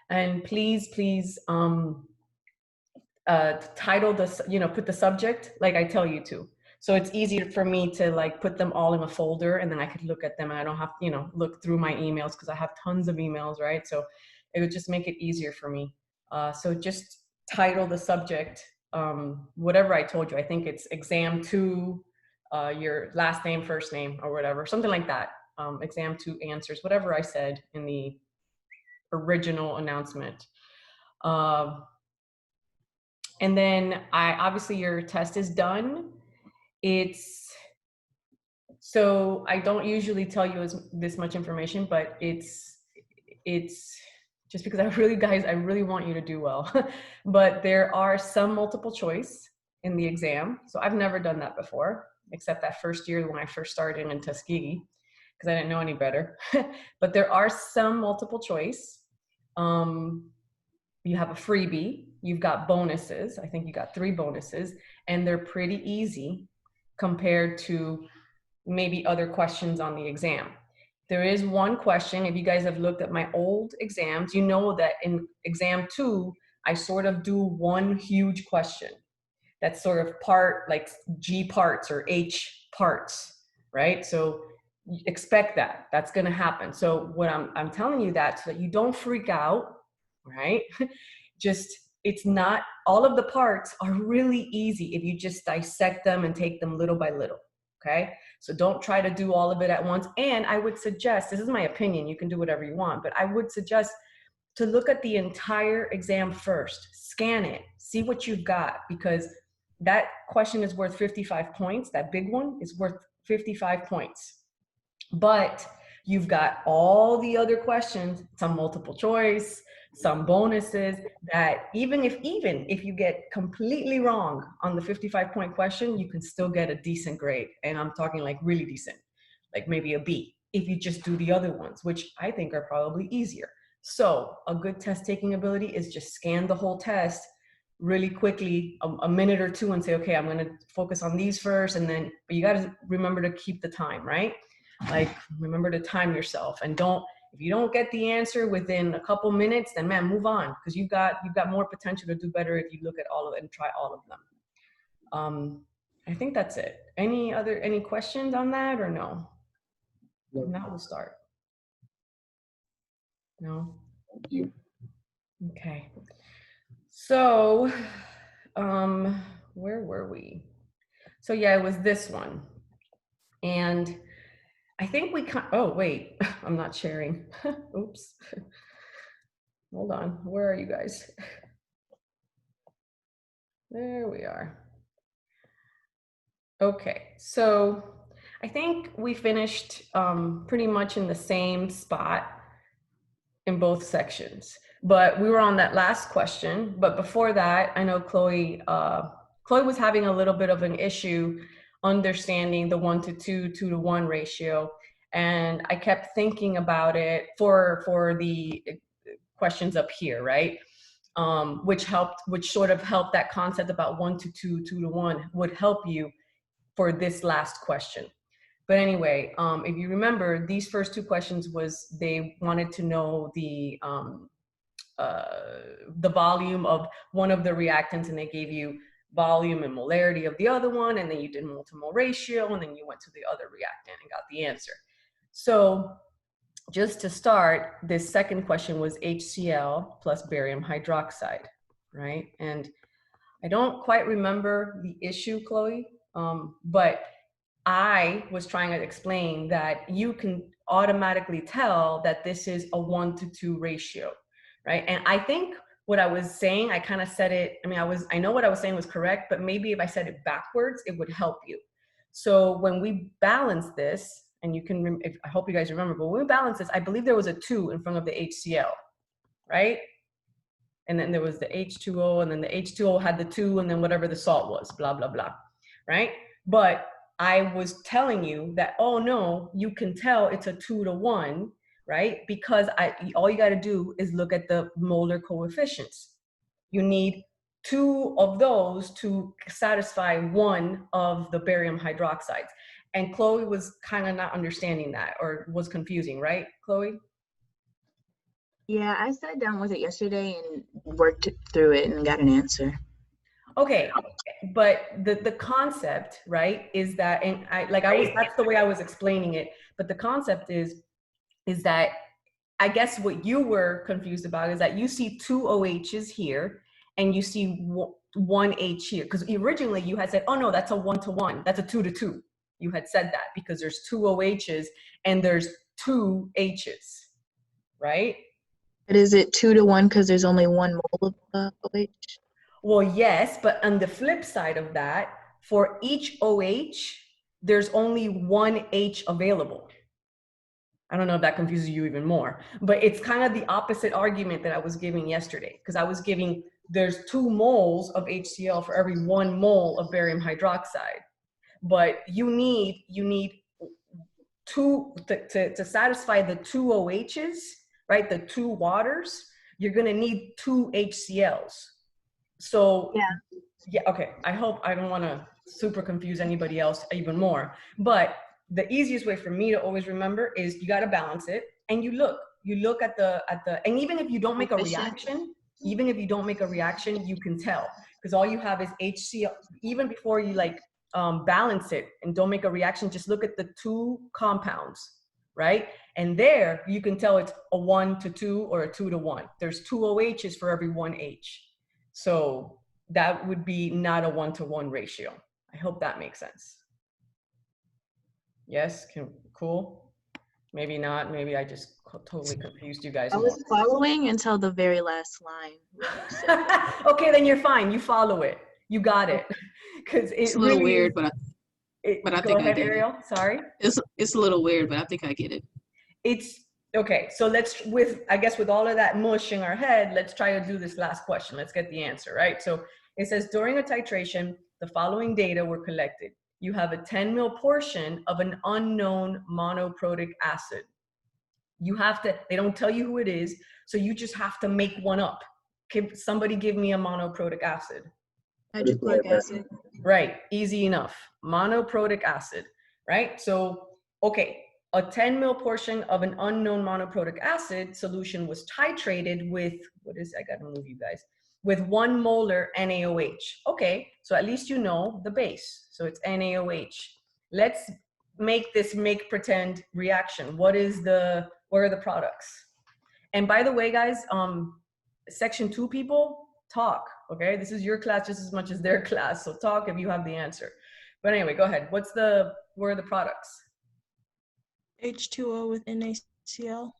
And please, please, title this, put the subject like I tell you to. So it's easier for me to like put them all in a folder, and then I could look at them and I don't have, look through my emails because I have tons of emails, right? So it would just make it easier for me. So just title the subject, whatever I told you. I think it's exam 2, your last name, first name, or whatever, something like that. Exam 2 answers, whatever I said in the original announcement. And then obviously your test is done. So I don't usually tell you this much information, but it's just because I really want you to do well. But there are some multiple choice in the exam. So I've never done that before, except that first year when I first started in Tuskegee, because I didn't know any better. But there are some multiple choice. You have a freebie, you've got bonuses. I think you got 3 bonuses, and they're pretty easy compared to maybe other questions on the exam. There is one question, if you guys have looked at my old exams, you know that in exam 2, I sort of do one huge question. That's sort of part, like G parts or H parts, right? So expect that. That's gonna happen. So what I'm telling you that so that you don't freak out, right? It's not, all of the parts are really easy if you just dissect them and take them little by little, okay? So don't try to do all of it at once. And I would suggest, this is my opinion, you can do whatever you want, but I would suggest to look at the entire exam first, scan it, see what you've got, because that question is worth 55 points. That big one is worth 55 points. But you've got all the other questions, some multiple choice, some bonuses, that even if you get completely wrong on the 55-point question, you can still get a decent grade. And I'm talking like really decent, like maybe a B, if you just do the other ones, which I think are probably easier. So a good test taking ability is just scan the whole test really quickly, a minute or two, and say, okay, I'm going to focus on these first. And then you got to remember to keep the time, right? Like, remember to time yourself, and if you don't get the answer within a couple minutes, then man, move on, because you've got more potential to do better if you look at all of it and try all of them. I think that's it. Any questions on that or no? If not, we'll start. No? Okay. So, where were we? So yeah, it was this one. And I think oh, wait, I'm not sharing. Oops. Hold on, where are you guys? There we are. Okay, so I think we finished pretty much in the same spot in both sections, but we were on that last question. But before that, I know Chloe was having a little bit of an issue understanding the 1 to 2, 2 to 1 ratio. And I kept thinking about it for the questions up here, right? Which sort of helped that concept about 1 to 2, 2 to 1 would help you for this last question. But anyway, if you remember, these first 2 questions they wanted to know the volume of one of the reactants, and they gave you volume and molarity of the other one, and then you did mole-to-mole ratio, and then you went to the other reactant and got the answer. So just to start, this second question was HCl plus barium hydroxide, right? And I don't quite remember the issue, Chloe, but I was trying to explain that you can automatically tell that this is a 1 to 2 ratio, right? And I think what I was saying, I kind of said it, I know what I was saying was correct, but maybe if I said it backwards, it would help you. So when we balance this, and I hope you guys remember, but when we balance this, I believe there was a 2 in front of the HCl, right? And then there was the H2O, and then the H2O had the 2, and then whatever the salt was, blah, blah, blah, right? But I was telling you that, oh no, you can tell it's a 2 to 1, right? Because all you got to do is look at the molar coefficients. You need 2 of those to satisfy 1 of the barium hydroxides. And Chloe was kind of not understanding that, or was confusing, right, Chloe? Yeah, I sat down with it yesterday and worked through it and got an answer. Okay, but the concept, right, is that, and that's the way I was explaining it, but the concept is that I guess what you were confused about is that you see two OHs here and you see one H here. Because originally you had said, oh no, that's a 1-to-1. That's a 2-to-2. You had said that because there's two OHs and there's two Hs, right? But is it 2-to-1 because there's only one mole of OH? Well, yes, but on the flip side of that, for each OH, there's only one H available. I don't know if that confuses you even more, but it's kind of the opposite argument that I was giving yesterday, because I was giving there's 2 moles of HCl for every 1 mole of barium hydroxide, but you need two to satisfy the 2 OHs, right? The 2 waters, you're going to need 2 HCls. So yeah, okay. I hope I don't want to super confuse anybody else even more, but the easiest way for me to always remember is you got to balance it, and you look at the and even if you don't make a reaction, you can tell, because all you have is HCl. Even before you balance it and don't make a reaction, just look at the 2 compounds, right? And there you can tell it's a 1-to-2 or a 2-to-1. There's 2 OHs for every 1 H. So that would be not a 1-to-1 ratio. I hope that makes sense. Yes, cool. Maybe not. Maybe I just totally confused you guys I more. was following until the very last line. Okay, then you're fine. You follow it. You got it. Because it's a little weird, but I go think ahead, I get Ariel. it. Sorry. It's a little weird, but I think I get it. It's okay. So let's, I guess with all of that mush in our head, let's try to do this last question. Let's get the answer, right? So it says, during a titration, the following data were collected. You have a 10 ml portion of an unknown monoprotic acid. You have to, they don't tell you who it is, so you just have to make one up. Somebody give me a monoprotic acid. Hydrochloric acid. Right, easy enough. Monoprotic acid, right? So, okay, a 10 ml portion of an unknown monoprotic acid solution was titrated with, I gotta move you guys, with 1 molar NaOH. Okay, so at least you know the base. So it's NaOH. Let's make this make pretend reaction. What are the products? And by the way, guys, section 2 people, talk, okay? This is your class just as much as their class, so talk if you have the answer. But anyway, go ahead. Where are the products? H2O with NaCl.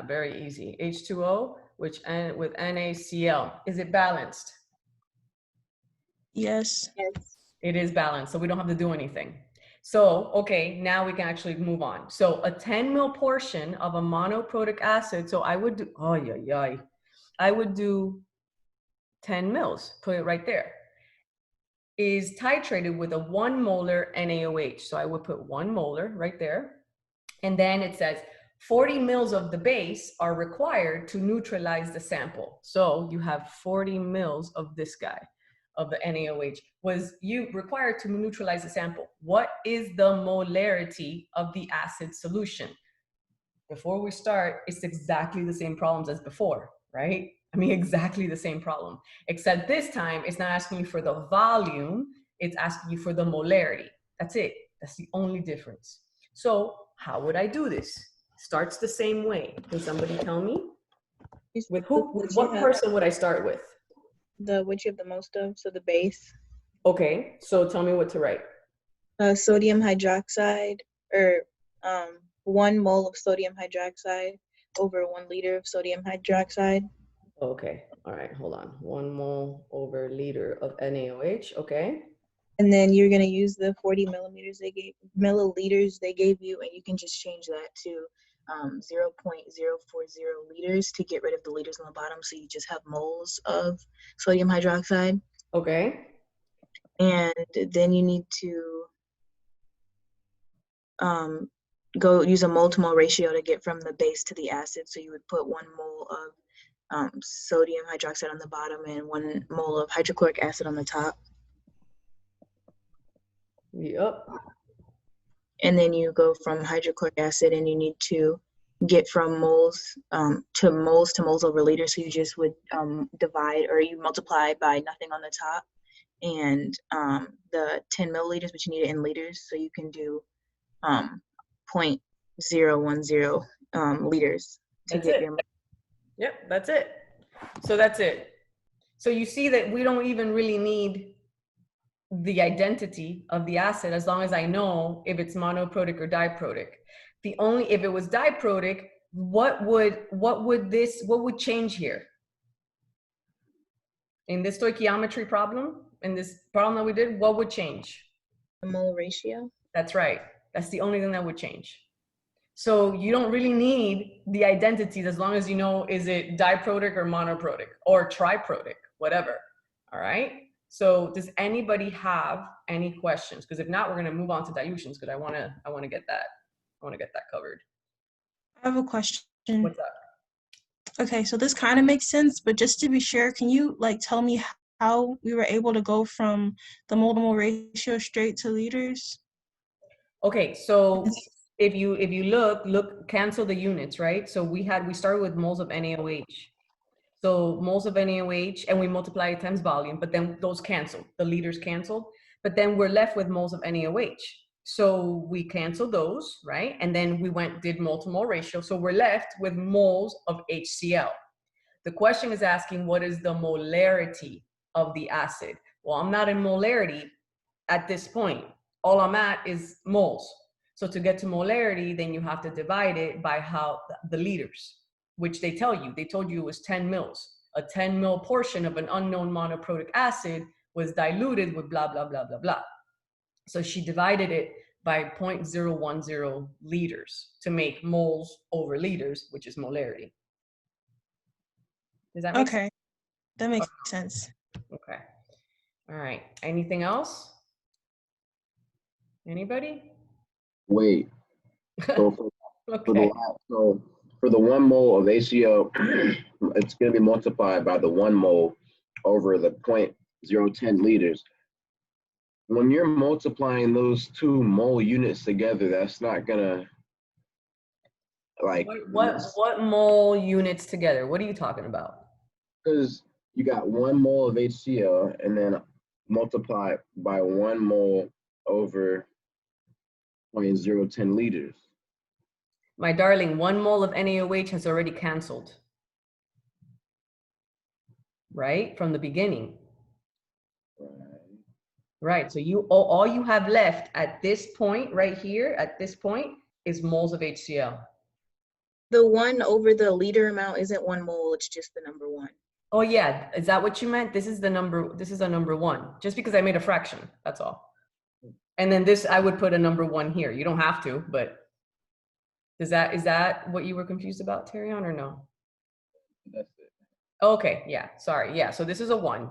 Very easy. H2O with NaCl. Is it balanced? Yes. It is balanced, so we don't have to do anything. So, okay, now we can actually move on. So a 10 ml portion of a monoprotic acid, so I would do, I would do 10 mils, put it right there, is titrated with a 1 molar NaOH. So I would put 1 molar right there. And then it says 40 mils of the base are required to neutralize the sample. So you have 40 mils of this guy, of the NaOH. Was you required to neutralize the sample? What is the molarity of the acid solution? Before we start, it's exactly the same problems as before, right? I mean, exactly the same problem, except this time it's not asking you for the volume, it's asking you for the molarity. That's it. That's the only difference. So how would I do this? Starts the same way. Can somebody tell me? With who? With what person would I start with? What you have the most of, so the base. Okay, so tell me what to write. Sodium hydroxide, or 1 mole of sodium hydroxide over 1 liter of sodium hydroxide. Okay, all right, hold on. 1 mole over liter of NaOH, okay. And then you're gonna use the 40 milliliters they gave you, and you can just change that to 0.040 liters to get rid of the liters on the bottom, so you just have moles of sodium hydroxide. Okay. And then you need to go use a mole to mole ratio to get from the base to the acid. So you would put 1 mole of sodium hydroxide on the bottom and 1 mole of hydrochloric acid on the top. Yep. And then you go from hydrochloric acid, and you need to get from moles to moles over liters. So you just would divide, or you multiply by nothing on the top, and the 10 milliliters, but you need it in liters. So you can do 0.010 liters to That's get it. your. Yep, that's it. So that's it. So you see that we don't even really need the identity of the acid as long as I know if it's monoprotic or diprotic. The only, if it was diprotic, what would change here? In this stoichiometry problem, in this problem that we did, what would change? The mole ratio? That's right. That's the only thing that would change. So you don't really need the identities as long as you know, is it diprotic or monoprotic or triprotic, whatever. All right. So does anybody have any questions? Because if not, we're going to move on to dilutions because I want to get that covered. I have a question. What's up? Okay, so this kind of makes sense, but just to be sure, can you like tell me how we were able to go from the mole-to-mole ratio straight to liters? Okay, so if you look, cancel the units, right? So we started with moles of NaOH. So moles of NaOH, and we multiply it times volume, but then those canceled, the liters canceled, but then we're left with moles of NaOH. So we canceled those, right? And then we did mole to mole ratio. So we're left with moles of HCl. The question is asking, what is the molarity of the acid? Well, I'm not in molarity at this point. All I'm at is moles. So to get to molarity, then you have to divide it by the liters, which they told you it was 10 mils. A 10 mil portion of an unknown monoprotic acid was diluted with blah, blah, blah, blah, blah. So she divided it by 0.010 liters to make moles over liters, which is molarity. Does that make sense? Okay, that makes sense. Okay. All right. Anything else? Anybody? Wait. So Okay. for the 1 mole of HCl, it's going to be multiplied by the 1 mole over the 0.010 liters. When you're multiplying those 2 mole units together, that's not gonna like What mole units together? What are you talking about? because you got 1 mole of HCl and then multiply by 1 mole over 0.010 liters. My darling, 1 mole of NaOH has already canceled, right? From the beginning. Right, so all you have left at this point right here, at this point, is moles of HCl. The 1 over the liter amount isn't 1 mole, it's just the number 1. Oh yeah, is that what you meant? This is a number 1, just because I made a fraction, that's all. And then this, I would put a number 1 here. You don't have to, but is that what you were confused about, Terion, or no? That's it. Okay, yeah, sorry, yeah, so this is a 1.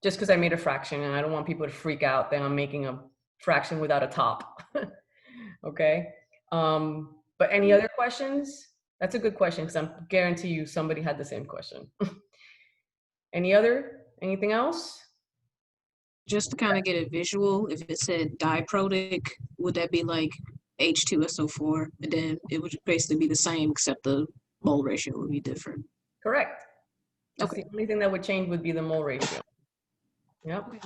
Just because I made a fraction and I don't want people to freak out that I'm making a fraction without a top. Okay. But any other questions? That's a good question because I guarantee you somebody had the same question. Anything else? Just to kind of get a visual, if it said diprotic, would that be like H2SO4? And then it would basically be the same, except the mole ratio would be different. Correct. That's Okay. the only thing that would change would be the mole ratio. Yep.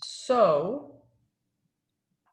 So,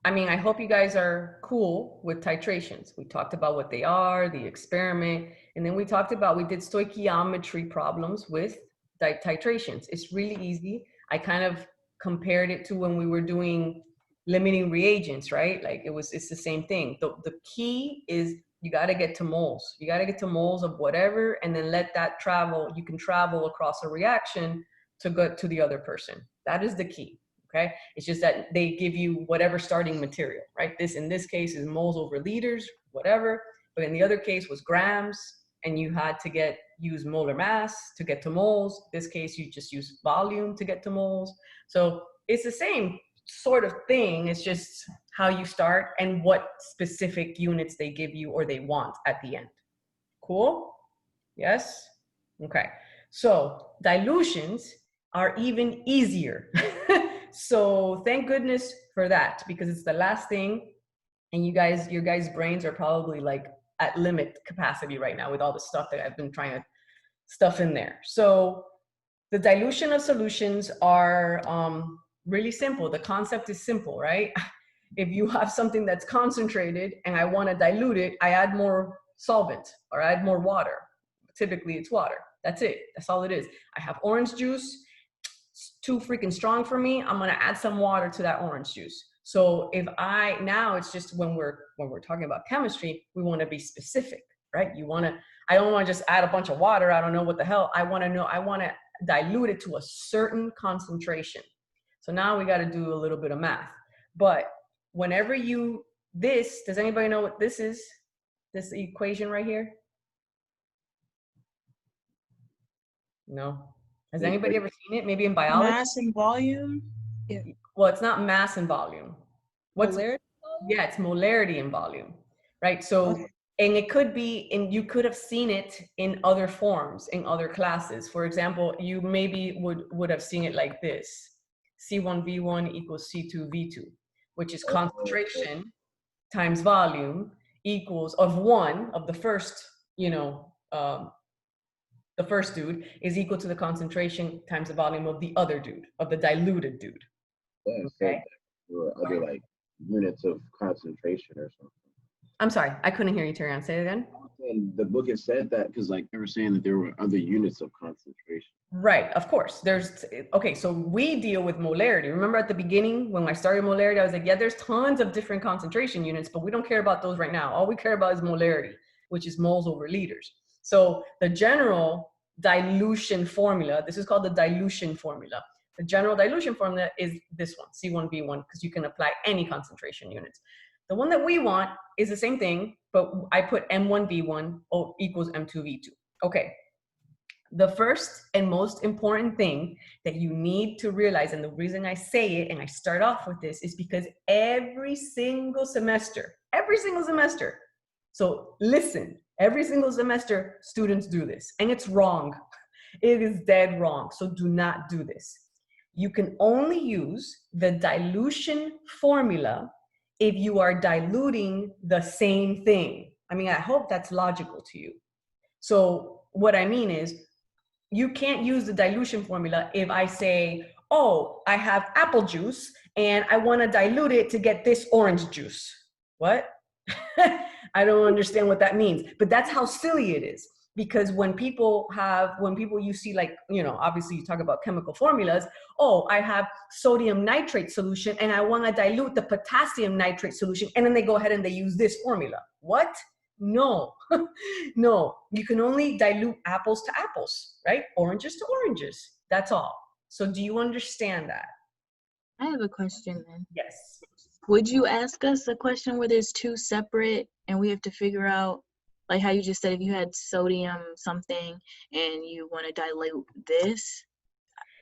I mean, I hope you guys are cool with titrations. We talked about what they are, the experiment, and then we did stoichiometry problems with titrations. It's really easy. I kind of compared it to when we were doing limiting reagents, right? Like it's the same thing. The key is you got to get to moles. You got to get to moles of whatever, and then let that travel. You can travel across a reaction to go to the other person. That is the key. Okay, it's just that they give you whatever starting material, right? This in this case is moles over liters, whatever. But in the other case was grams, and you had to use molar mass to get to moles. This case you just use volume to get to moles. So it's the same sort of thing. It's just how you start and what specific units they give you or they want at the end. Cool? Yes? Okay. So dilutions are even easier. So thank goodness for that, because it's the last thing And your guys' brains are probably like at limit capacity right now with all the stuff that I've been trying to stuff in there. So the dilution of solutions are really simple. The concept is simple, right? If you have something that's concentrated and I want to dilute it, I add more solvent or I add more water. Typically it's water. That's it. That's all it is. I have orange juice. It's too freaking strong for me. I'm going to add some water to that orange juice. So if now it's just when we're talking about chemistry, we want to be specific, right? I don't want to just add a bunch of water. I don't know what the hell. I want to dilute it to a certain concentration. So now we got to do a little bit of math. But whenever does anybody know what this is? This equation right here? No. Has anybody ever seen it? Maybe in biology? Mass and volume. Well, it's not mass and volume. Molarity? Yeah, it's molarity and volume, right? So, Okay. and it could be, and you could have seen it in other forms, in other classes. For example, you maybe would have seen it like this. C1V1 equals C2V2, which is concentration times volume equals of the first, the first dude is equal to the concentration times the volume of the other dude, of the diluted dude. Okay. Or other like units of concentration or something. I'm sorry, I couldn't hear you, Terry. Say it again. And the book has said that because like they were saying that there were other units of concentration. Right, of course. Okay, so we deal with molarity. Remember at the beginning when I started molarity, I was like, yeah, there's tons of different concentration units, but we don't care about those right now. All we care about is molarity, which is moles over liters. So the general dilution formula, this is called the dilution formula. The general dilution formula is this one, C1V1, because you can apply any concentration units. The one that we want is the same thing, but I put M1V1 equals M2V2. Okay. The first and most important thing that you need to realize, and the reason I say it and I start off with this is because every single semester, so listen, every single semester students do this and it's wrong. It is dead wrong. So do not do this. You can only use the dilution formula if you are diluting the same thing. I mean, I hope that's logical to you. So what I mean is, you can't use the dilution formula if I say, oh, I have apple juice and I want to dilute it to get this orange juice. What? I don't understand what that means, but that's how silly it is. Because when people you see like, obviously you talk about chemical formulas, oh, I have sodium nitrate solution and I want to dilute the potassium nitrate solution. And then they go ahead and they use this formula. What? No, no, you can only dilute apples to apples, right? Oranges to oranges. That's all. So do you understand that? I have a question then. Yes. Would you ask us a question where there's two separate and we have to figure out, like how you just said, if you had sodium something and you want to dilute this,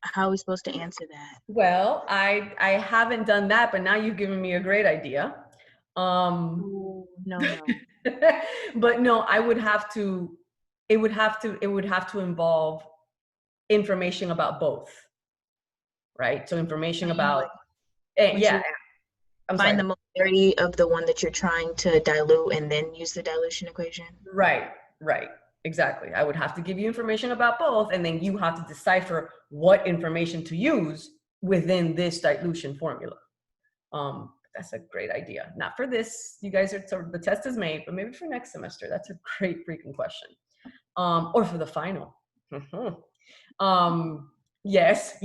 how are we supposed to answer that? Well, I haven't done that, but now you've given me a great idea. No. But no, it would have to involve information about both, right? So information about, yeah. I'm Find sorry. the molarity of the one that you're trying to dilute and then use the dilution equation. Right, exactly. I would have to give you information about both, and then you have to decipher what information to use within this dilution formula. That's a great idea. Not for this, you guys are, the test is made, but maybe for next semester. That's a great freaking question. Or for the final. Yes.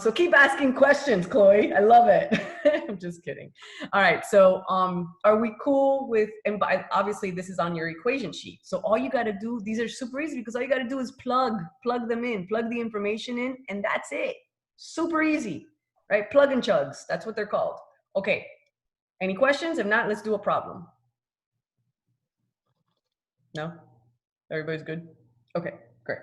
So keep asking questions, Chloe. I love it. I'm just kidding. All right. So are we cool with, and obviously this is on your equation sheet. So all you got to do, these are super easy because all you got to do is plug them in, plug the information in, and that's it. Super easy, right? Plug and chugs. That's what they're called. Okay. Any questions? If not, let's do a problem. No? Everybody's good? Okay, great.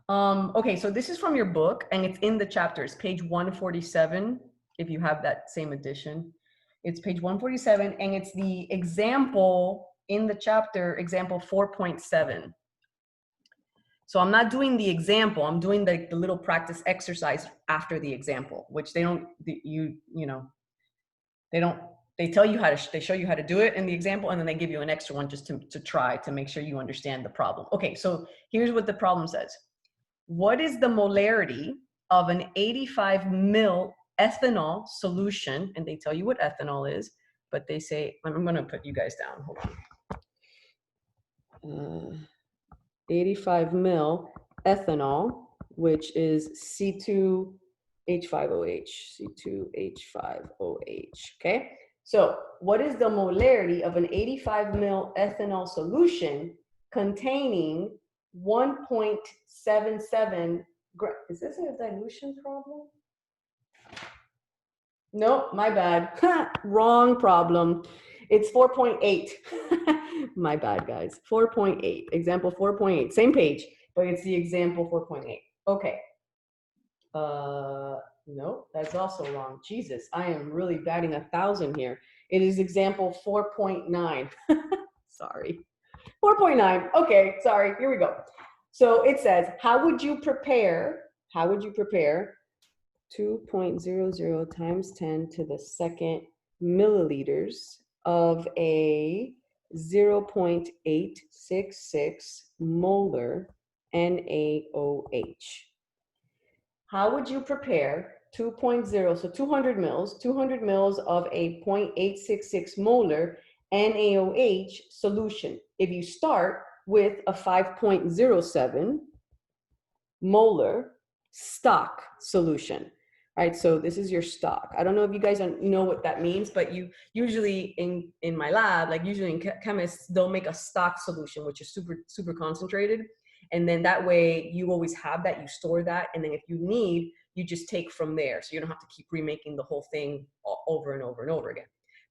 Okay, so this is from your book and it's in the chapters, page 147, if you have that same edition. It's page 147 and it's the example in the chapter, example 4.7. So I'm not doing the example, I'm doing the little practice exercise after the example, which they don't, They tell you they show you how to do it in the example, and then they give you an extra one just to try to make sure you understand the problem. Okay, so here's what the problem says. What is the molarity of an 85 mil ethanol solution? And they tell you what ethanol is, but they say, I'm going to put you guys down. Hold on. 85 mil ethanol, which is C2H5OH, C2H5OH, okay? So what is the molarity of an 85 mil ethanol solution containing 1.77 grams? Is this a dilution problem? No, my bad. Wrong problem. It's 4.8. My bad, guys. 4.8. Example 4.8. Same page, but it's the example 4.8. Okay. No, that's also wrong. Jesus, I am really batting 1,000 here. It is example 4.9. Sorry. 4.9. Okay, sorry. Here we go. So it says, how would you prepare 2.00 times 10 to the second milliliters of a 0.866 molar NaOH? How would you prepare 2.0, so 200 mils of a 0.866 molar NaOH solution if you start with a 5.07 molar stock solution? Right, so this is your stock. I don't know if you guys know what that means, but you usually in my lab, like usually in chemists, they'll make a stock solution, which is super concentrated. And then that way you always have that, you store that. And then if you need, you just take from there. So you don't have to keep remaking the whole thing over and over and over again.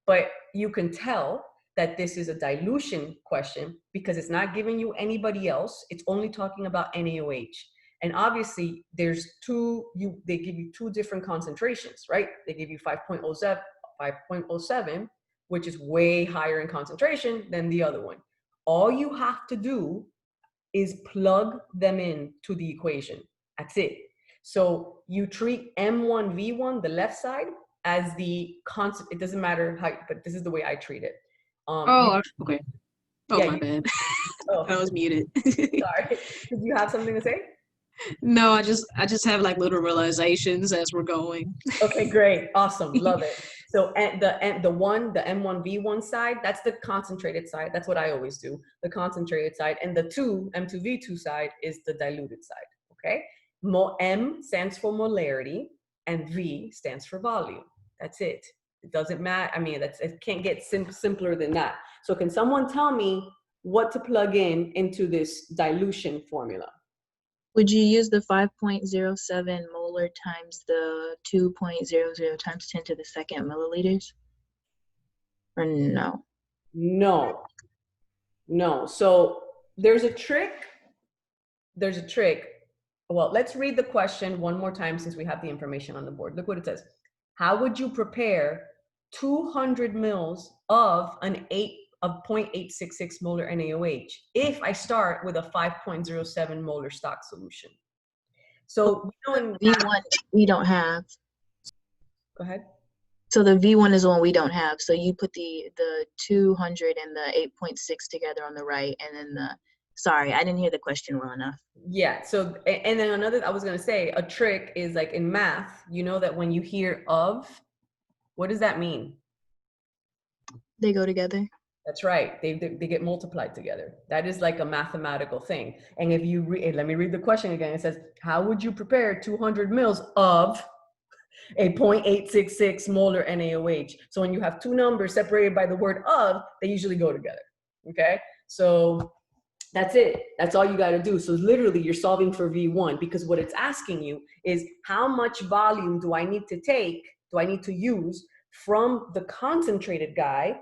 But you can tell that this is a dilution question because it's not giving you anybody else. It's only talking about NaOH. And obviously there's they give you two different concentrations, right? They give you 5.07, which is way higher in concentration than the other one. All you have to do is plug them in to the equation. That's it. So you treat M1V1, the left side, as the constant. It doesn't matter how, but this is the way I treat it. Okay. Oh, yeah, my bad. Oh, I was muted. sorry. Did you have something to say? No, I just have like little realizations as we're going. Okay, great. Awesome. Love it. So the M1V1 side, that's the concentrated side. That's what I always do, the concentrated side. And the M2V2 side is the diluted side, okay? M stands for molarity and V stands for volume. That's it. It doesn't matter. I mean, it can't get simpler than that. So can someone tell me what to plug into this dilution formula? Would you use the 5.07 molar times the 2.00 times 10 to the second milliliters? Or no? No. So there's a trick. Well, let's read the question one more time since we have the information on the board. Look what it says. How would you prepare 200 mils of 0.866 molar NaOH if I start with a 5.07 molar stock solution? So V1 we don't have. Go ahead. So the V1 is the one we don't have. So you put the 200 and the 8.6 together on the right, and then sorry, I didn't hear the question well enough. Yeah, so, and then another, I was gonna say, a trick is like in math, you know that when you hear of, what does that mean? They go together. That's right, they get multiplied together. That is like a mathematical thing. And if you let me read the question again. It says, how would you prepare 200 mils of a 0.866 molar NaOH? So when you have two numbers separated by the word of, they usually go together, okay? So that's it. That's all you got to do. So literally you're solving for V1 because what it's asking you is how much volume do I need to use from the concentrated guy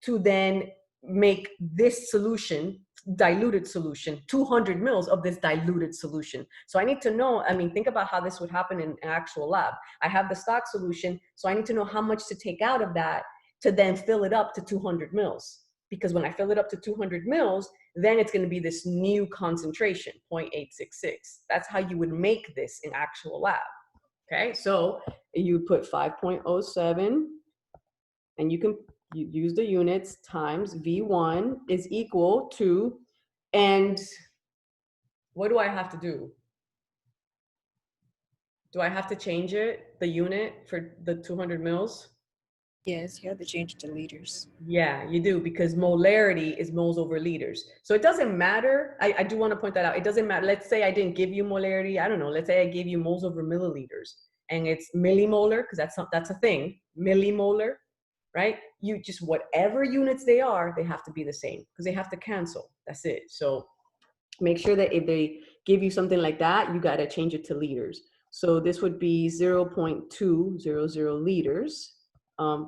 to then make this solution, diluted solution, 200 mils of this diluted solution. So I need to know, I mean, think about how this would happen in an actual lab. I have the stock solution, so I need to know how much to take out of that to then fill it up to 200 mils. Because when I fill it up to 200 mils, then it's going to be this new concentration, 0.866. That's how you would make this in actual lab. Okay, so you put 5.07 and you use the units times V1 is equal to, and what do I have to do? Do I have to change it, the unit for the 200 mils? Yes, you have to change it to liters. Yeah, you do, because molarity is moles over liters. So it doesn't matter. I do want to point that out. It doesn't matter. Let's say I didn't give you molarity. I don't know. Let's say I gave you moles over milliliters and it's millimolar, because that's a thing, millimolar, right? You just, whatever units they are, they have to be the same because they have to cancel. That's it. So make sure that if they give you something like that, you got to change it to liters. So this would be 0.200 liters.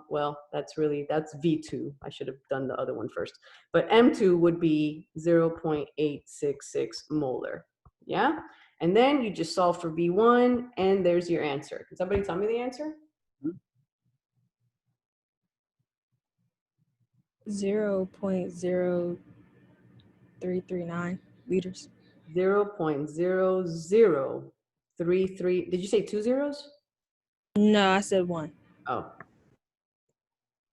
Well, that's V2. I should have done the other one first. But M2 would be 0.866 molar. Yeah? And then you just solve for V1, and there's your answer. Can somebody tell me the answer? 0.0339 liters. 0.0033. Did you say 2 zeros? No, I said 1. Oh.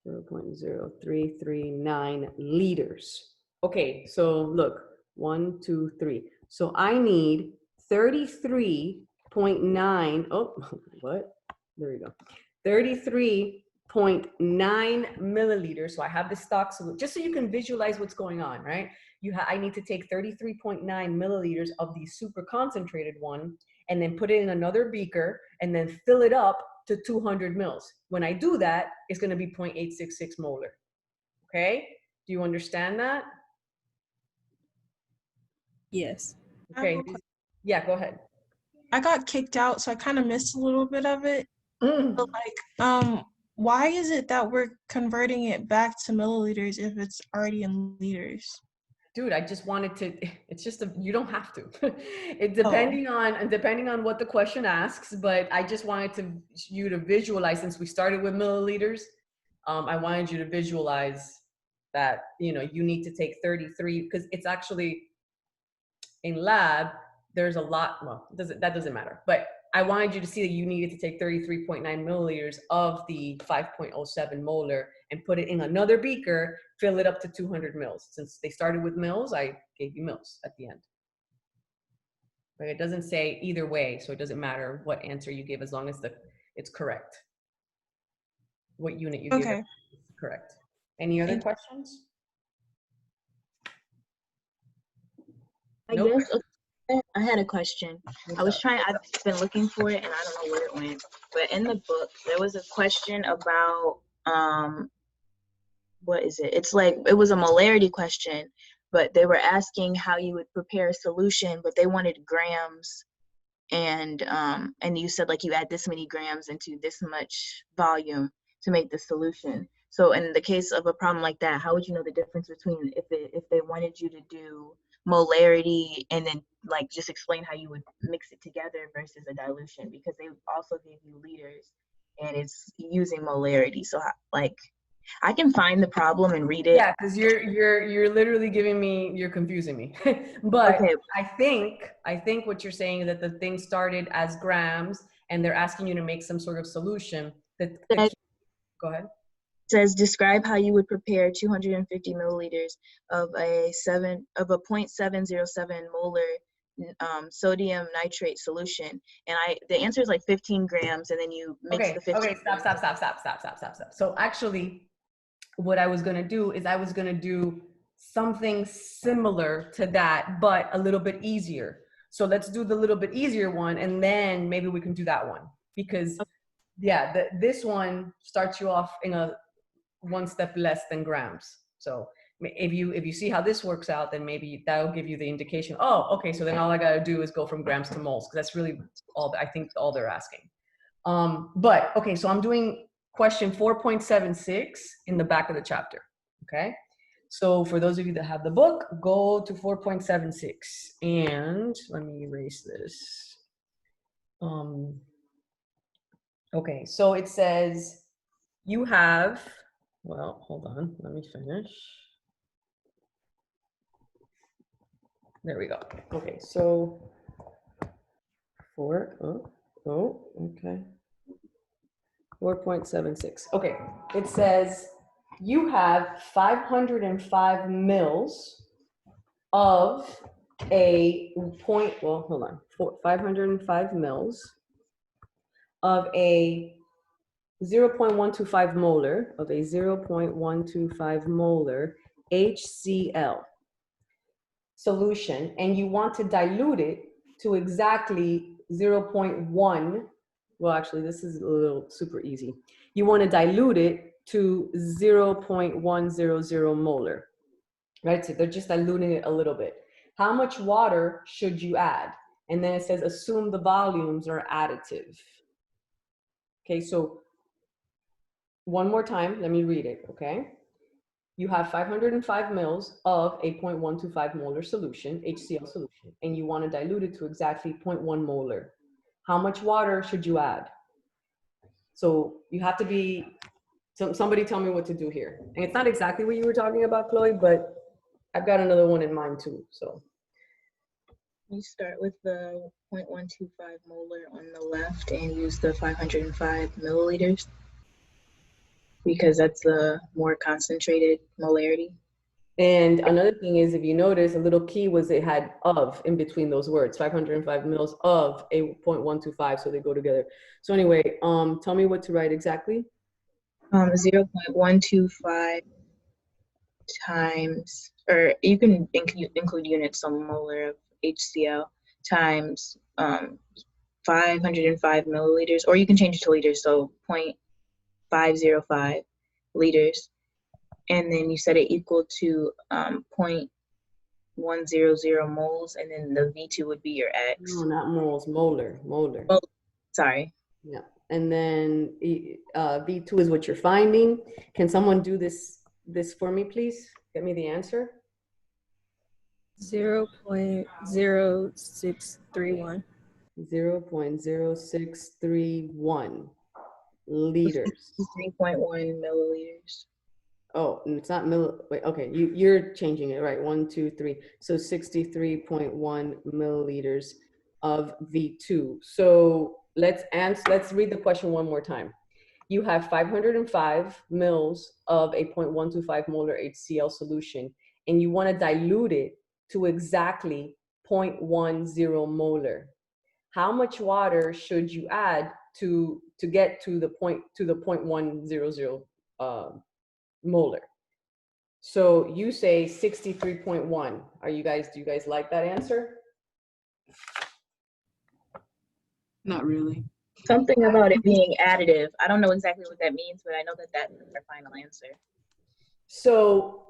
0.0339 liters. Okay, so look, 1, 2, 3. So I need 33.9. Oh, what? There we go. 33.9 milliliters. So I have the stock solution, just so you can visualize what's going on, right? I need to take 33.9 milliliters of the super concentrated one and then put it in another beaker and then fill it up to 200 mils. When I do that, it's going to be 0.866 molar. Okay? Do you understand that? Yes. Okay. Yeah, go ahead. I got kicked out, so I kind of missed a little bit of it. But why is it that we're converting it back to milliliters if it's already in liters? Dude, I just wanted to, it's just, you don't have to. It depending on what the question asks, but I just wanted you to visualize, since we started with milliliters, I wanted you to visualize that, you need to take 33, because it's actually, in lab, there's a lot, well, that doesn't matter, but I wanted you to see that you needed to take 33.9 milliliters of the 5.07 molar and put it in another beaker, fill it up to 200 mils. Since they started with mils, I gave you mils at the end. But it doesn't say either way, so it doesn't matter what answer you give as long as it's correct. What unit you give it is correct. Any other questions? Nope. I had a question. I've been looking for it and I don't know where it went. But in the book, there was a question about, what is it? It's like, it was a molarity question, but they were asking how you would prepare a solution, but they wanted grams. And you said like you add this many grams into this much volume to make the solution. So in the case of a problem like that, how would you know the difference between if they wanted you to do molarity and then like just explain how you would mix it together versus a dilution, because they also gave you liters and it's using molarity. So like I can find the problem and read it. Yeah, because you're literally you're confusing me. But okay. I think what you're saying is that the thing started as grams and they're asking you to make some sort of solution. Go ahead. Says describe how you would prepare 250 milliliters of a 0.707 molar sodium nitrate solution, and the answer is like 15 grams, and then you mix the 15. Okay, stop. So actually, what I was gonna do is I was gonna do something similar to that, but a little bit easier. So let's do the little bit easier one, and then maybe we can do that one, because yeah, this one starts you off in a 1 step less than grams. So if you see how this works out, then maybe that'll give you the indication. Oh, okay. So then all I got to do is go from grams to moles, because that's really all they're asking. But okay, so I'm doing question 4.76 in the back of the chapter. Okay. So for those of you that have the book, go to 4.76, and let me erase this. Okay, so it says you have, well, hold on, let me finish. There we go. Okay, so okay. 4.76. Okay, it says you have 505 mils of a point, well, hold on, 505 mils of a 0.125 molar of a 0.125 molar HCl solution, and you want to dilute it to exactly 0.1. Well, actually, this is a little super easy. You want to dilute it to 0.100 molar, right? So they're just diluting it a little bit. How much water should you add? And then it says, assume the volumes are additive. Okay, so one more time, let me read it, okay? You have 505 mils of a 0.125 molar solution, HCl solution, and you want to dilute it to exactly 0.1 molar. How much water should you add? So you have to be, somebody tell me what to do here. And it's not exactly what you were talking about, Chloe, but I've got another one in mind too, so. You start with the 0.125 molar on the left and use the 505 milliliters because that's the more concentrated molarity. And another thing is, if you notice, a little key was it had of in between those words, 505 mils of a 0.125, so they go together. So anyway, tell me what to write exactly. 0.125 times, or you can include units, so molar of HCl times 505 milliliters, or you can change it to liters, so 0.505 liters. And then you set it equal to 0.100 moles, and then the V2 would be your X. No, not moles, molar. Oh, sorry. Yeah, and then V2 is what you're finding. Can someone do this for me, please? Get me the answer. 0.0631. 0.0631 liters. 3.1 milliliters. Oh, and it's not wait, okay, you're changing it, right? 1, 2, 3. So 63.1 milliliters of V2. So let's read the question one more time. You have 505 mils of a 0.125 molar HCl solution, and you want to dilute it to exactly 0.10 molar. How much water should you add to get to the 0.100 molar? So you say 63.1. Do you guys like that answer? Not really. Something about it being additive. I don't know exactly what that means, but I know that that's our final answer. So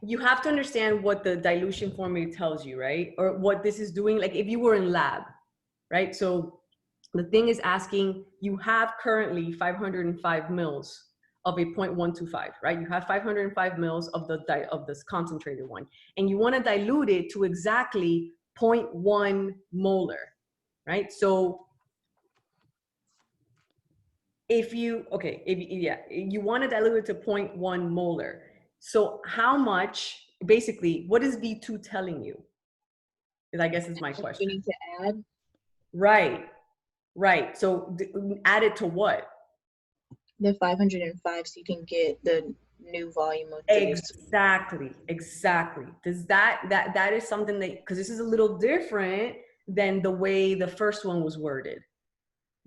you have to understand what the dilution formula tells you, right? Or what this is doing, like if you were in lab, right? So the thing is asking, you have currently 505 mils of a 0.125, right? You have 505 mils of this concentrated one, and you want to dilute it to exactly 0.1 molar, right? So you want to dilute it to 0.1 molar. So how much, basically, what is V2 telling you? I guess is my question. You need to add? Right. So add it to what? The 505, so you can get the new volume of Exactly. Does that is something that, because this is a little different than the way the first one was worded.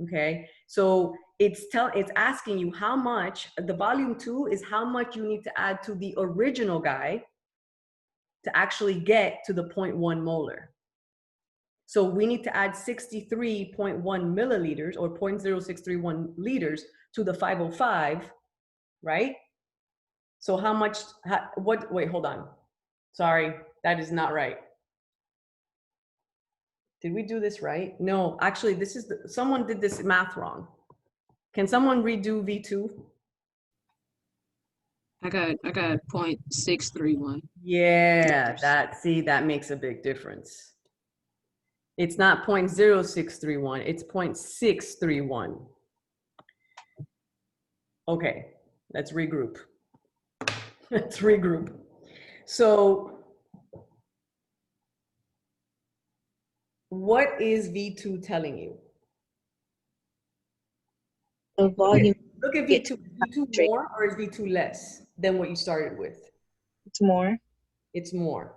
Okay, so it's asking you how much, the volume 2 is how much you need to add to the original guy to actually get to the 0.1 molar. So we need to add 63.1 milliliters or 0.0631 liters to the 505, right? So how much, wait, hold on. Sorry, that is not right. Did we do this right? No, actually, someone did this math wrong. Can someone redo V2? I got 0.631. Yeah, that makes a big difference. It's not 0.0631, it's 0.631. Okay, let's regroup. So what is V2 telling you? The volume, Look at V2. Is V2 more or is V2 less than what you started with? it's more. It's more.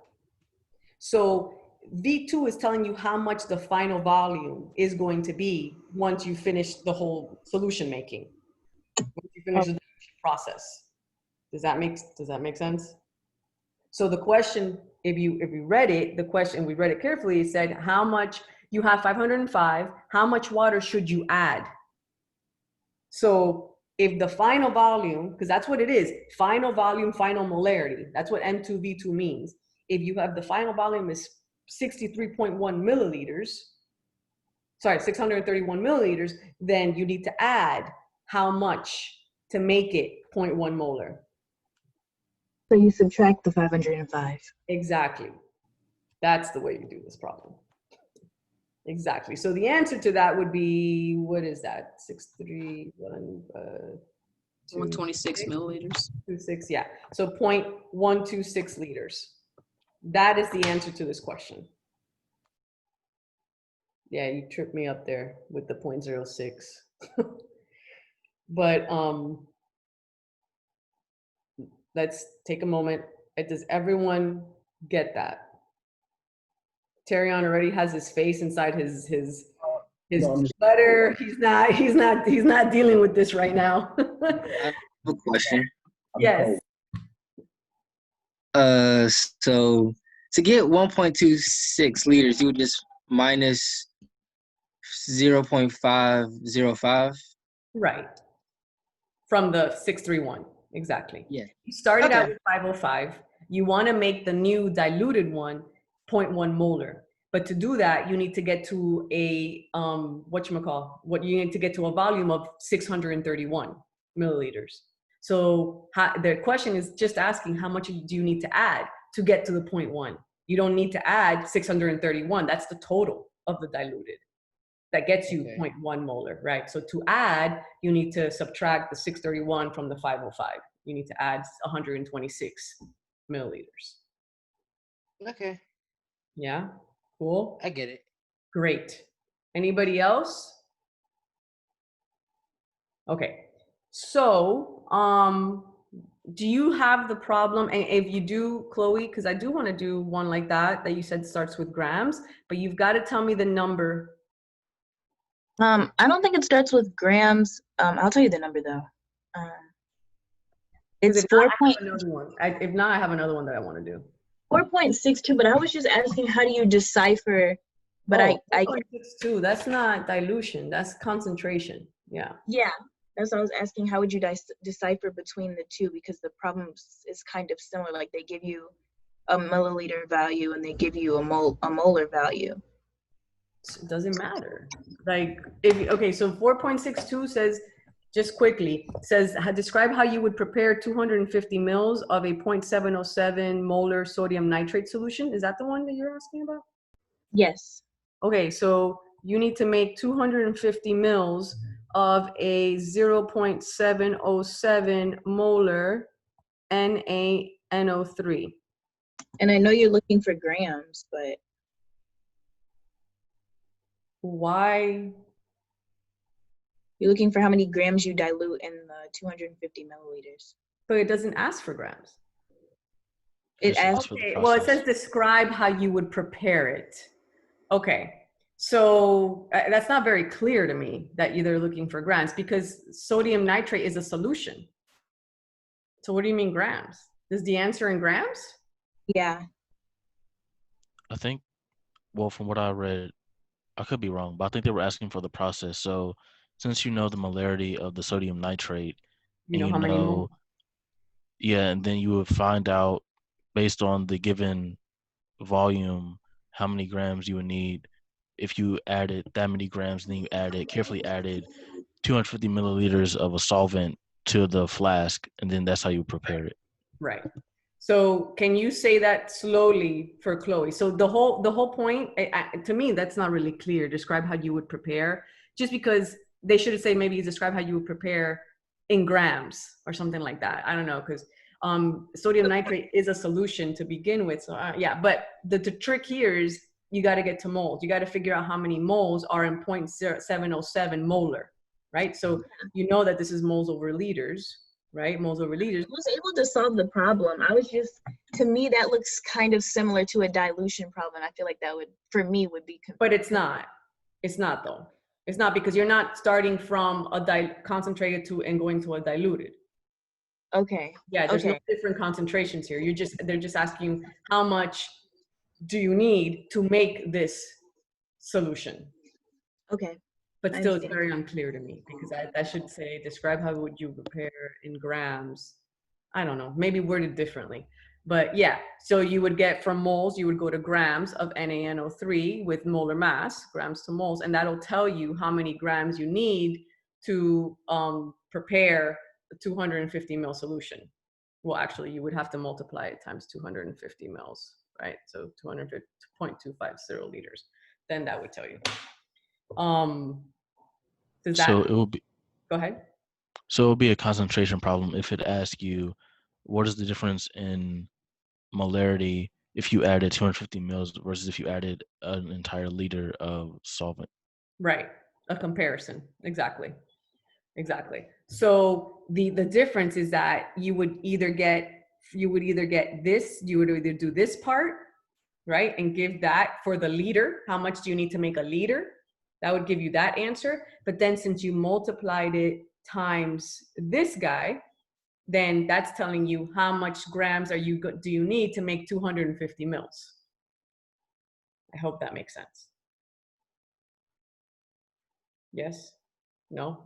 So V2 is telling you how much the final volume is going to be once you finish the whole solution making. Once you finish the dilution process. Does that make sense? So the question, if you read it, the question, we read it carefully, it said how much, you have 505, how much water should you add? So if the final volume, because that's what it is, final volume, final molarity, that's what M2V2 means. If you have the final volume is 63.1 milliliters, sorry, 631 milliliters, then you need to add how much to make it 0.1 molar. So you subtract the 505. Exactly. That's the way you do this problem. Exactly. So the answer to that would be, what is that? 126 milliliters. 26, yeah. So 0.126 liters. That is the answer to this question. Yeah, you tripped me up there with the 0.06. But let's take a moment. Does everyone get that? Terrion already has his face inside his letter. He's not dealing with this right now. I have a question. Yes. So to get 1.26 liters, you would just minus 0.505. Right. From the 631, exactly. Yeah. You started out Okay. with 505. You want to make the new diluted one 0.1 molar. But to do that, you need to get to a, what you need to get to a volume of 631 milliliters. So the question is just asking how much do you need to add to get to the 0.1? You don't need to add 631. That's the total of the diluted. That gets you 0.1 molar, right? So to add, you need to subtract the 631 from the 505. You need to add 126 milliliters. Okay. Yeah, cool. I get it. Great. Anybody else? Okay. So, do you have the problem? And if you do, Chloe, because I do want to do one like that you said starts with grams, but you've got to tell me the number. I don't think it starts with grams. I'll tell you the number though. It's 4. If not, I have another one that I want to do. 4.62, but I was just asking how do you decipher, but I 4.62, that's not dilution, that's concentration. Yeah, that's what I was asking. How would you decipher between the two, because the problem is kind of similar, like they give you a milliliter value and they give you a molar value. it doesn't matter. Like so 4.62 says, just quickly, says describe how you would prepare 250 mils of a 0.707 molar sodium nitrate solution. Is that the one that you're asking about? Yes. Okay, so you need to make 250 mils of a 0.707 molar NaNO3. And I know you're looking for grams, but why? You're looking for how many grams you dilute in the 250 milliliters. But it doesn't ask for grams. It asks. Okay, well, it says describe how you would prepare it. Okay, so that's not very clear to me that you're looking for grams, because sodium nitrate is a solution. So what do you mean grams? Is the answer in grams? Yeah. I think, well, from what I read, I could be wrong, but I think they were asking for the process. So since you know the molarity of the sodium nitrate, you know how many moles? Yeah, and then you would find out based on the given volume how many grams you would need. If you added that many grams, then you carefully added 250 milliliters of a solvent to the flask, and then that's how you prepare it. Right. So can you say that slowly for Chloe? So the whole point, to me, that's not really clear. Describe how you would prepare, just because they should have said maybe describe how you would prepare in grams or something like that. I don't know, because sodium nitrate is a solution to begin with. So yeah, but the trick here is you got to get to moles. You got to figure out how many moles are in 0.707 molar. right? So you know that this is moles over liters, right? Moles over liters. I was able to solve the problem. I was just, to me, that looks kind of similar to a dilution problem. I feel like that would, for me, would be. But it's not. It's not though. It's not, because you're not starting from a concentrated to and going to a diluted. Okay. Yeah, there's no Okay. different concentrations here. They're just asking how much do you need to make this solution. Okay. But I still, it's understand. very unclear to me, because that should say, describe how would you prepare in grams. I don't know, maybe worded differently. But yeah, so you would get from moles, you would go to grams of NaNO3 with molar mass, grams to moles, and that'll tell you how many grams you need to prepare a 250 ml solution. Well, actually, you would have to multiply it times 250 mils, right? So 200.250 liters. Then that would tell you. Does that, So it will be go ahead. so it will be a concentration problem if it asks you what is the difference in molarity if you added 250 mils versus if you added an entire liter of solvent. Right, a comparison, exactly. So the difference is that you would either get this, you would either do this part, right, and give that for the liter. How much do you need to make a liter? That would give you that answer. But then since you multiplied it times this guy, then that's telling you how much grams do you need to make 250 mils. I hope that makes sense. Yes? No?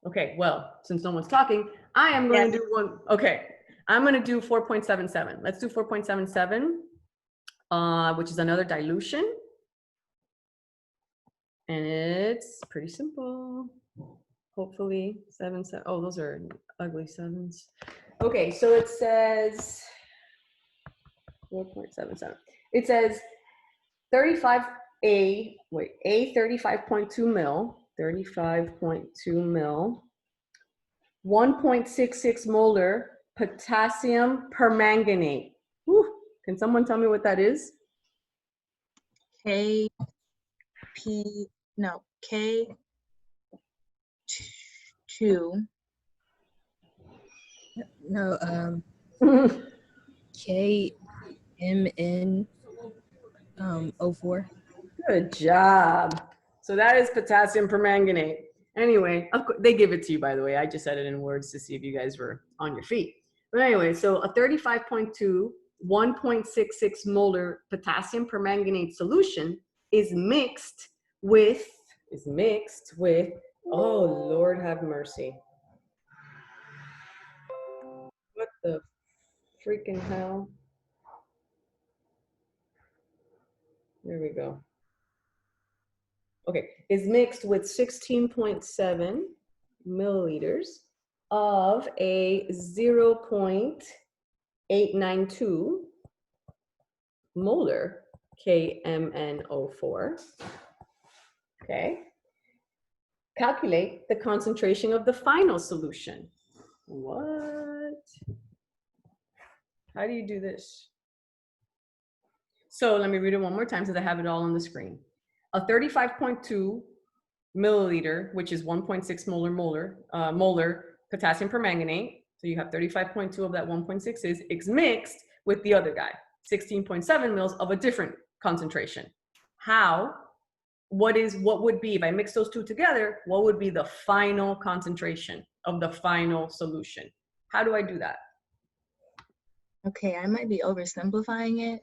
Okay, well, since no one's talking, I am going to do one. Okay, I'm going to do 4.77. Let's do 4.77, which is another dilution. And it's pretty simple. Hopefully, 7. Oh, those are ugly 7s. Okay, so it says 4.77. It says 35.2 mil, 35.2 mil, 1.66 molar potassium permanganate. Whew. Can someone tell me what that is? K2. No, CHEM231. Good job. So that is potassium permanganate. Anyway, of course, they give it to you, by the way. I just said it in words to see if you guys were on your feet. But anyway, so a 35.2, 1.66 molar potassium permanganate solution is mixed with, oh, Lord have mercy. What the freaking hell? There we go. Okay, is mixed with 16.7 milliliters of a 0.892 molar KMNO4. Okay. Calculate the concentration of the final solution. What? How do you do this? So let me read it one more time so that I have it all on the screen. A 35.2 milliliter, which is 1.6 molar potassium permanganate. So you have 35.2 of that 1.6 is mixed with the other guy, 16.7 mils of a different concentration. What would be, if I mix those two together, what would be the final concentration of the final solution? How do I do that? Okay, I might be oversimplifying it,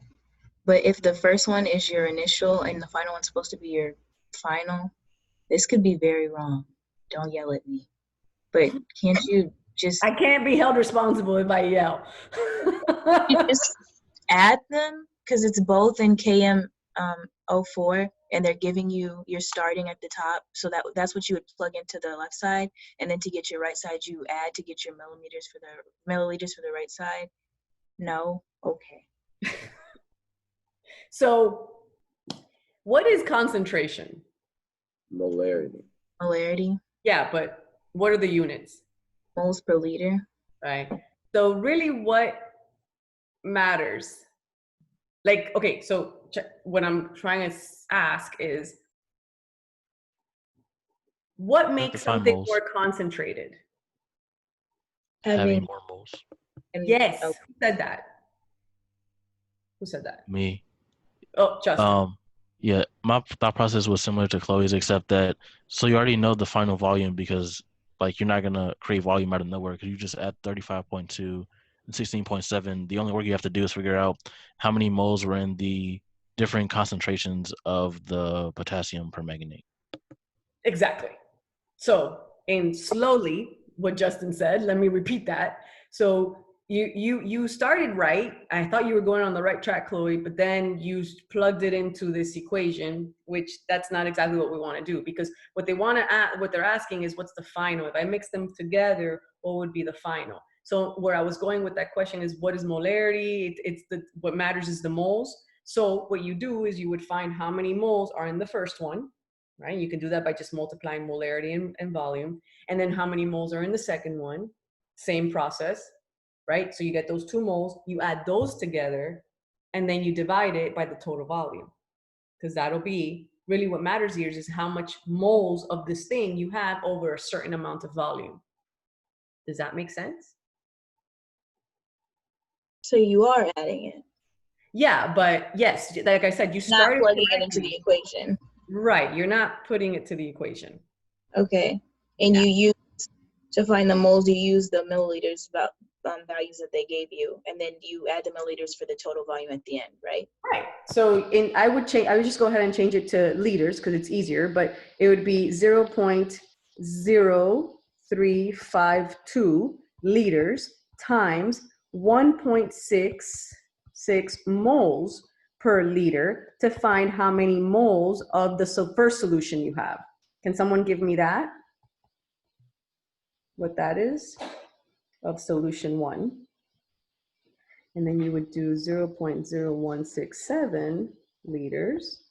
but if the first one is your initial and the final one's supposed to be your final, this could be very wrong. Don't yell at me. But can't you just... I can't be held responsible if I yell. You just add them, because it's both in KM04, and they're giving you, you're starting at the top, so that's what you would plug into the left side, and then to get your right side, you add to get your milliliters for the right side. No? Okay. So what is concentration? Molarity. Molarity. Yeah, but what are the units? Moles per liter. Right. So really what matters? Like, okay, so what I'm trying to ask is, What You have to makes find something moles. more concentrated? Having Having more moles. Yes. oh, Who said that? Who said that? Me. Oh, Justin. Yeah, my thought process was similar to Chloe's, except that so you already know the final volume because like you're not gonna create volume out of nowhere because you just add 35.2 and 16.7. The only work you have to do is figure out how many moles were in the different concentrations of the potassium permanganate. Exactly. So, and slowly, what Justin said, let me repeat that. So you started right. I thought you were going on the right track, Chloe, but then you plugged it into this equation, which that's not exactly what we want to do, because what they're asking is what's the final? If I mix them together, what would be the final? So where I was going with that question is what is molarity? What matters is the moles. So what you do is you would find how many moles are in the first one, right? You can do that by just multiplying molarity and volume. And then how many moles are in the second one? Same process, right? So you get those 2 moles, you add those together, and then you divide it by the total volume. Because that'll be really what matters here is how much moles of this thing you have over a certain amount of volume. Does that make sense? so you are adding it, Yeah, but yes, like I said, you not started plugging it into the correctly. equation. Right, you're not putting it to the equation. Okay. And Yeah. you use, to find the moles, you use the milliliters values that they gave you, and then you add the milliliters for the total volume at the end, right? Right. So I would just go ahead and change it to liters because it's easier, but it would be 0.0352 liters times 1.66 moles per liter to find how many moles of the first solution you have. Can someone give me that? What that is of solution 1? And then you would do 0.0167 liters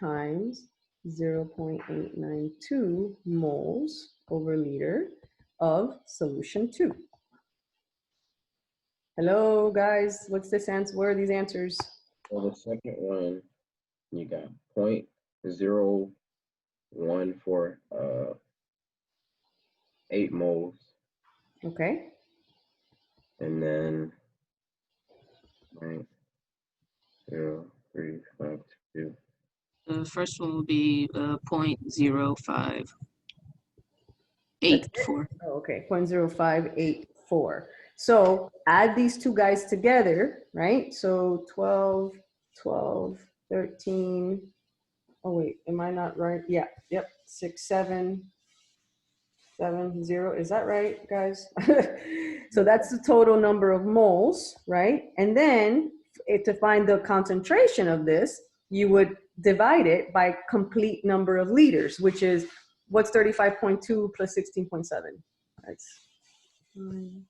times 0.892 moles over liter of solution 2. Hello, guys. What's this answer? Where are these answers? For the second one, you got 0.0148 moles, Okay. and then 0.0352. The first one will be 0.0584. Oh, okay, 0.0584. So add these 2 guys together, right? So 12, 12, 13. Oh, wait, am I not right? Yeah, yep, 6, 7, 7, 0. Is that right, guys? So that's the total number of moles, right? And then to find the concentration of this, you would divide it by complete number of liters, which is what's 35.2 plus 16.7? That's 9,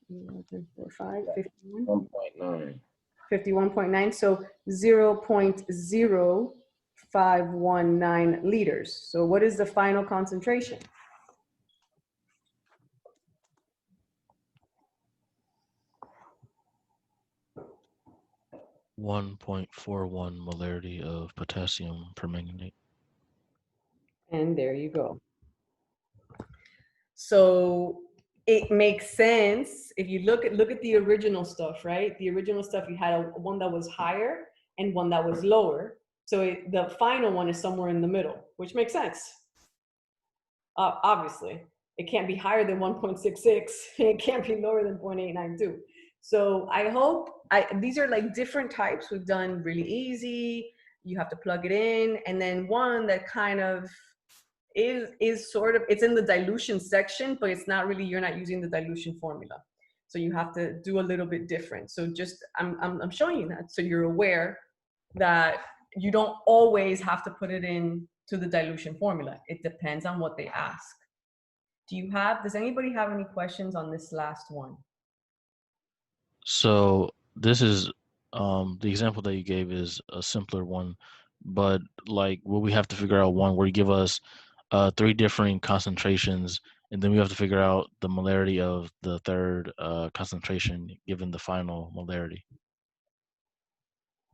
11, 4, 5, 51. 1.9. 51.9, so 0.0519 liters. So what is the final concentration? 1.41 molarity of potassium permanganate. And there you go. So it makes sense if you look at the original stuff, right? The original stuff, you had one that was higher and one that was lower. So the final one is somewhere in the middle, which makes sense. Obviously, it can't be higher than 1.66. It can't be lower than 0.892. So I hope these are like different types. We've done really easy. You have to plug it in, and then one that kind of is sort of, it's in the dilution section, but it's not really, you're not using the dilution formula. So you have to do a little bit different. So just, I'm showing you that so you're aware that you don't always have to put it in to the dilution formula. It depends on what they ask. Does anybody have any questions on this last one? So this is the example that you gave is a simpler one, but like what we have to figure out one where you give us 3 different concentrations, and then we have to figure out the molarity of the third concentration given the final molarity.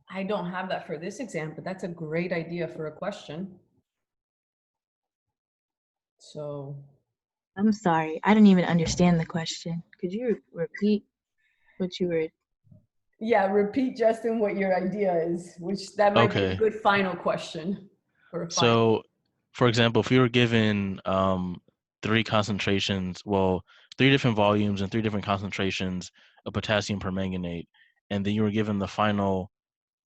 I don't have that for this exam, but that's a great idea for a question. So I'm sorry, I didn't even understand the question. Could you repeat what you were? yeah, repeat, Justin, what your idea is, which that might be a Okay. good final question for a final. So, for example, if you were given three concentrations, well, three different volumes and three different concentrations of potassium permanganate, and then you were given the final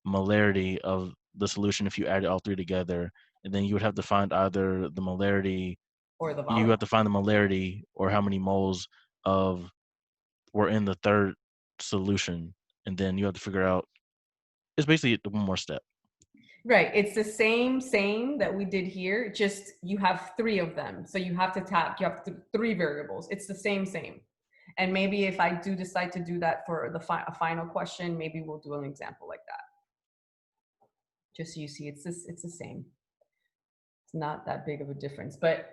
molarity of the solution if you added all three together, and then you would have to find either the molarity, Or the you volume. have to find the molarity or how many moles of were in the third solution, and then you have to figure out. It's basically one more step. Right. It's the same that we did here, just you have three of them. So you have to you have three variables. It's the same. And maybe if I do decide to do that for the a final question, maybe we'll do an example like that. Just so you see, it's the same. It's not that big of a difference, but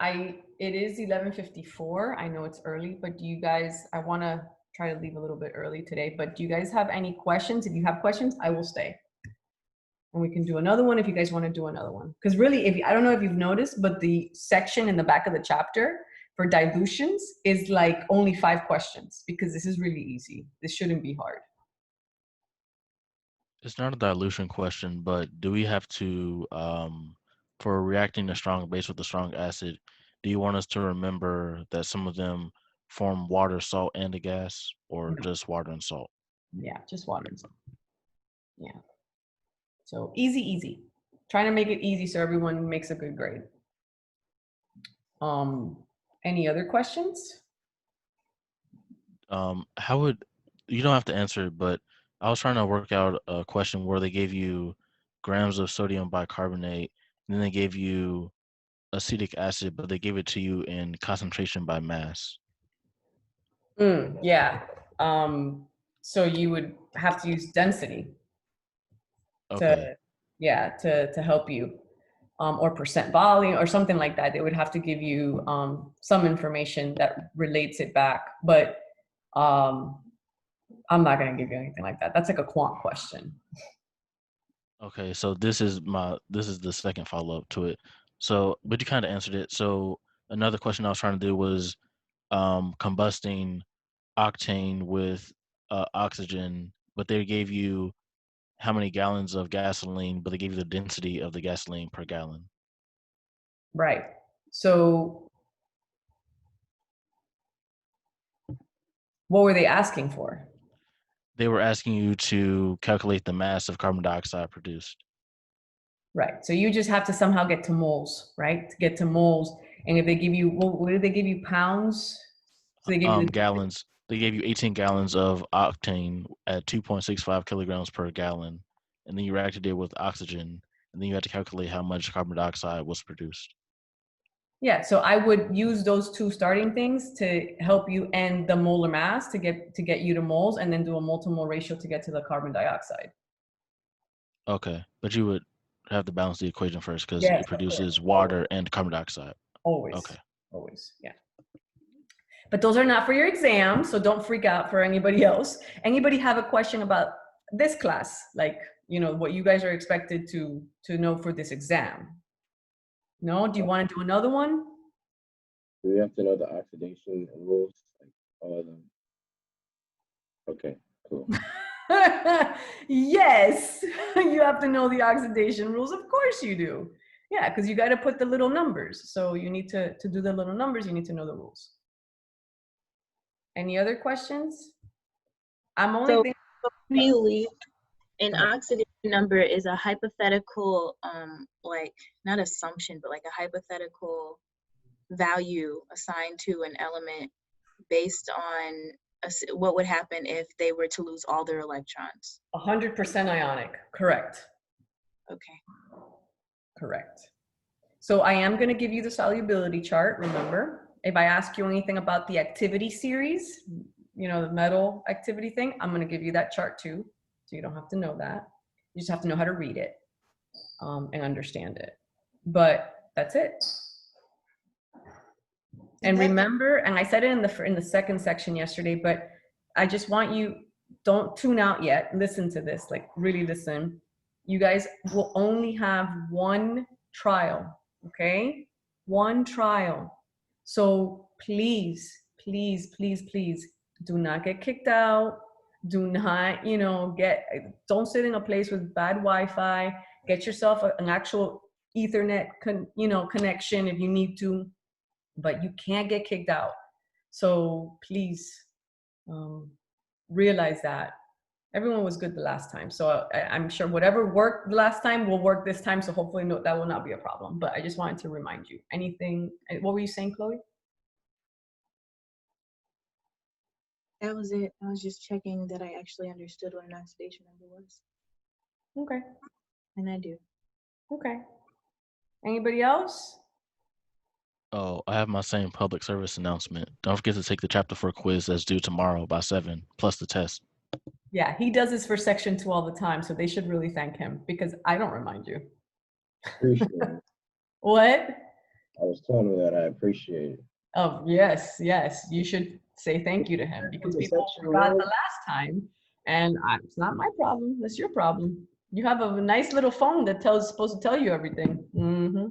it is 11:54. I know it's early, but do you guys, I want to try to leave a little bit early today, but do you guys have any questions? If you have questions, I will stay. And we can do another one if you guys want to do another one. Because really, I don't know if you've noticed, but the section in the back of the chapter for dilutions is like only 5 questions, because this is really easy. This shouldn't be hard. It's not a dilution question, but do we have to, for reacting a strong base with a strong acid, do you want us to remember that some of them form water, salt, and a gas, or No. just water and salt? Yeah, just water and salt. Yeah. So easy. Trying to make it easy so everyone makes a good grade. Any other questions? How would, you don't have to answer it, but I was trying to work out a question where they gave you grams of sodium bicarbonate, and then they gave you acetic acid, but they gave it to you in concentration by mass. Yeah. So you would have to use density Okay. to help you, or percent volume or something like that. They would have to give you some information that relates it back, but I'm not going to give you anything like that. That's like a quant question. Okay, so this is the second follow-up to it. So, but you kind of answered it. So another question I was trying to do was combusting octane with oxygen, but they gave you how many gallons of gasoline, but they gave you the density of the gasoline per gallon. Right. So what were they asking for? They were asking you to calculate the mass of carbon dioxide produced. Right. So you just have to somehow get to moles, right? To get to moles. And if they give you, what did they give you, pounds? So they give you Gallons. They gave you 18 gallons of octane at 2.65 kilograms per gallon, and then you reacted it with oxygen, and then you had to calculate how much carbon dioxide was produced. Yeah, so I would use those two starting things to help you end the molar mass to get you to moles, and then do a mole-to-mole ratio to get to the carbon dioxide. Okay, but you would have to balance the equation first because Yes, it of course. produces water and carbon dioxide. Always. Okay. Always, yeah. But those are not for your exam, so don't freak out for anybody else. Anybody have a question about this class? Like, what you guys are expected to know for this exam? No? Do you want to do another one? Do we have to know the oxidation rules? Like all of them? Okay, cool. Yes, you have to know the oxidation rules. Of course you do. Yeah, because you got to put the little numbers. So you need to do the little numbers, you need to know the rules. Any other questions? I'm only So thinking. really, an oxidation number is a hypothetical, like not assumption, but like a hypothetical value assigned to an element based on what would happen if they were to lose all their electrons. 100% ionic. Correct. Okay. Correct. So I am going to give you the solubility chart. Remember, if I ask you anything about the activity series, the metal activity thing, I'm going to give you that chart too. So you don't have to know that. You just have to know how to read it and understand it. But that's it. And remember, and I said it in the second section yesterday, but I just want you, don't tune out yet. Listen to this, like really listen. You guys will only have one trial, okay? One trial. So please, please, please, please do not get kicked out. Do not, don't sit in a place with bad Wi-Fi. Get yourself an actual Ethernet, connection if you need to, but you can't get kicked out. So please realize that. Everyone was good the last time. So I'm sure whatever worked the last time will work this time. So hopefully that will not be a problem. But I just wanted to remind you. Anything, what were you saying, Chloe? That was it. I was just checking that I actually understood what an oxidation number was. Okay. And I do. Okay. Anybody else? Oh, I have my same public service announcement. Don't forget to take the chapter 4 quiz that's due tomorrow by 7, plus the test. Yeah, he does this for section 2 all the time, so they should really thank him because I don't remind you. Appreciate it. What? I was telling her that I appreciate it. Oh, yes, yes. You should say thank you to him because people forgot the last time, and it's not my problem. That's your problem. You have a nice little phone that supposed to tell you everything. Mm-hmm.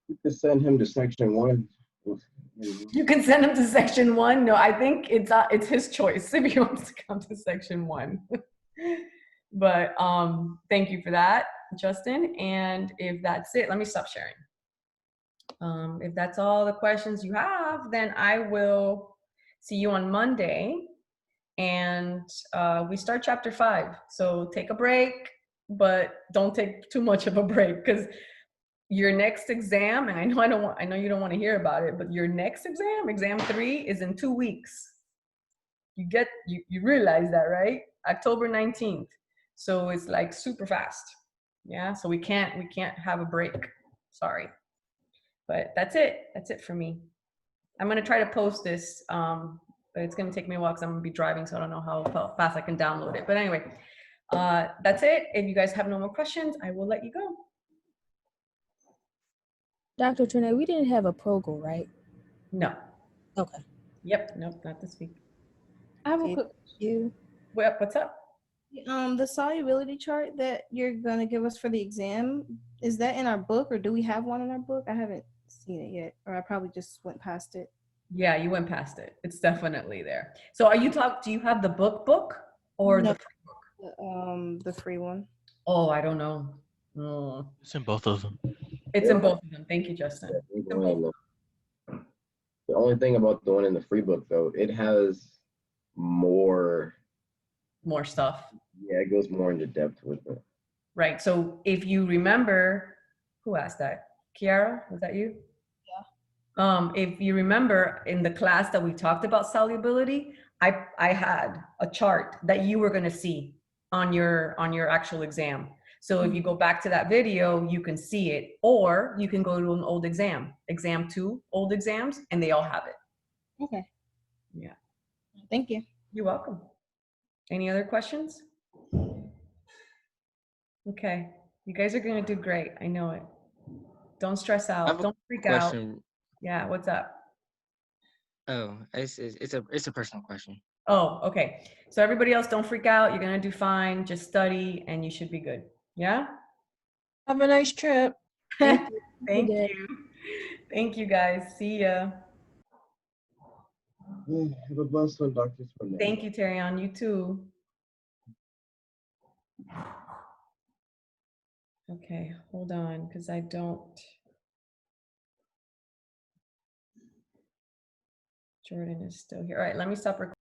You could send him to section 1. You can send him to section 1. No, I think it's his choice if he wants to come to section 1. But thank you for that, Justin. And if that's it, let me stop sharing. If that's all the questions you have, then I will see you on Monday. And we start chapter 5. So take a break, but don't take too much of a break because your next exam, and I know you don't want to hear about it, but your next exam 3, is in 2 weeks. You realize that, right? October 19th. So it's like super fast. Yeah. So we can't have a break. Sorry. But that's it. That's it for me. I'm gonna try to post this, but it's gonna take me a while because I'm gonna be driving, so I don't know how fast I can download it. But anyway, that's it. If you guys have no more questions, I will let you go. Dr. Trina, we didn't have a program, right? No. Okay. Yep. Nope. Not this week. I have a Okay. quick You. What's up? the solubility chart that you're gonna give us for the exam, is that in our book or do we have one in our book? I haven't seen it yet, or I probably just went past it. Yeah, you went past it. It's definitely there. So do you have the book or No. the free book? The free one. Oh, I don't know. Mm. It's in both of them. It's in both of them. Thank you, Justin. It's in both of them. The only thing about the one in the free book, though, it has more stuff. Yeah, it goes more into depth with it. Right. So if you remember, who asked that? Kiara, was that you? Yeah. If you remember in the class that we talked about solubility, I had a chart that you were going to see on your actual exam. So if you go back to that video, you can see it, or you can go to an old exam 2 old exams, and they all have it. Okay. Yeah. Thank you. You're welcome. Any other questions? Okay. You guys are going to do great. I know it. Don't stress out. Don't freak out. Yeah. What's up? Oh, it's a personal question. Oh, okay. So everybody else, don't freak out. You're going to do fine. Just study and you should be good. Yeah? Have a nice trip. Thank you. Thank you, guys. See ya. Have a blessed one, Dr. Spinell. Thank you, Terrion. You too. Okay, hold on, because I don't. Jordan is still here. All right, let me stop recording.